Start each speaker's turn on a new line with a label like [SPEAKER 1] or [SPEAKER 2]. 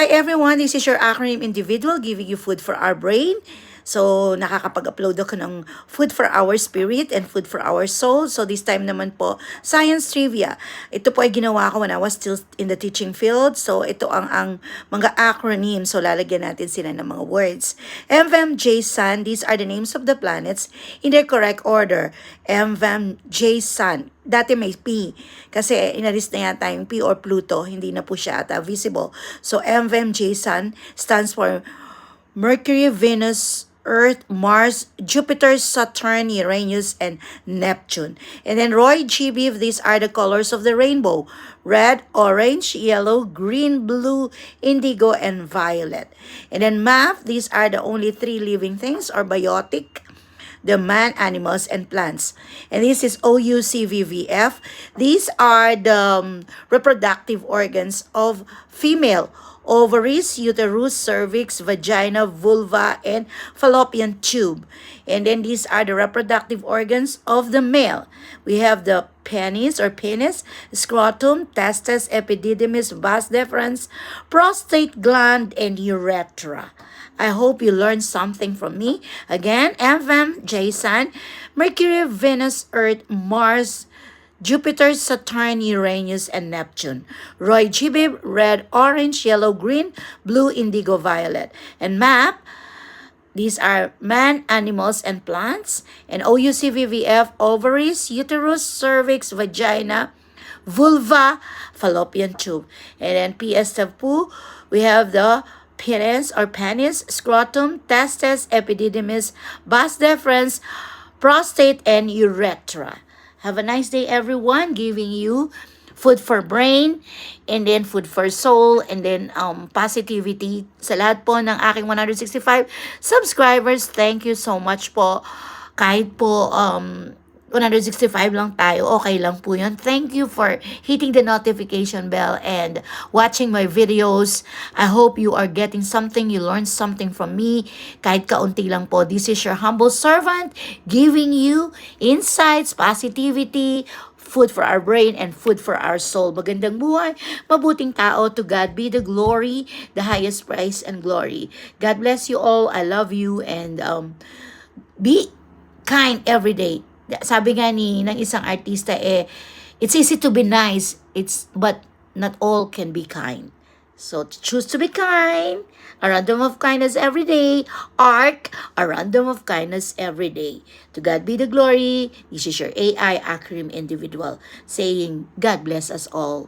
[SPEAKER 1] Hi everyone, this is your acronym individual giving you food for our brain. So, nakakapag-upload ako ng food for our spirit and food for our soul. So, this time naman po, science trivia. Ito po ay ginawa ko when I was still in the teaching field. So, ito ang mga acronym. So, lalagyan natin sila ng mga words. MVM, Sun, these are the names of the planets in their correct order. MVM, Sun. Dati may P kasi inalis na yata yung P or Pluto, hindi na po siya ata visible. So MVMJ Sun stands for Mercury, Venus, Earth, Mars, Jupiter, Saturn, Uranus, and Neptune. And then Roy G. Beef, these are the colors of the rainbow. Red, orange, yellow, green, blue, indigo, and violet. And then math, these are the only three living things or biotic. The man, animals, and plants. And this is OUCVVF. These are the reproductive organs of female. Ovaries, uterus, cervix, vagina, vulva, and fallopian tube. And then these are the reproductive organs of the male. We have the penis or penis, scrotum, testes, epididymis, vas deferens, prostate gland, and urethra. I hope you learned something from me. Again, MVM, Sun, Mercury, Venus, Earth, Mars, Jupiter, Saturn, Uranus, and Neptune. Roy G. Red, orange, yellow, green, blue, indigo, violet. And map, these are man, animals, and plants. And OUCVVF, ovaries, uterus, cervix, vagina, vulva, fallopian tube. And then PS Tapu, we have the penis or penis, scrotum, testes, epididymis, vas deferens, prostate, and urethra. Have a nice day, everyone. Giving you food for brain, and then food for soul, and then positivity sa lahat po ng aking 165 subscribers. Thank you so much po. Kahit po 165 lang tayo, okay lang po yun. Thank you for hitting the notification bell and watching my videos. I hope you are getting something, you learned something from me. Kahit kaunti lang po. This is your humble servant giving you insights, positivity, food for our brain, and food for our soul. Magandang buhay, mabuting tao. To God be the glory, the highest praise and glory. God bless you all. I love you, and be kind every day. Sabi nga ng isang artista, it's easy to be nice, but not all can be kind. So choose to be kind. A random of kindness every day. Arc, a random of kindness every day. To God be the glory. This is your AI acronym individual saying, God bless us all.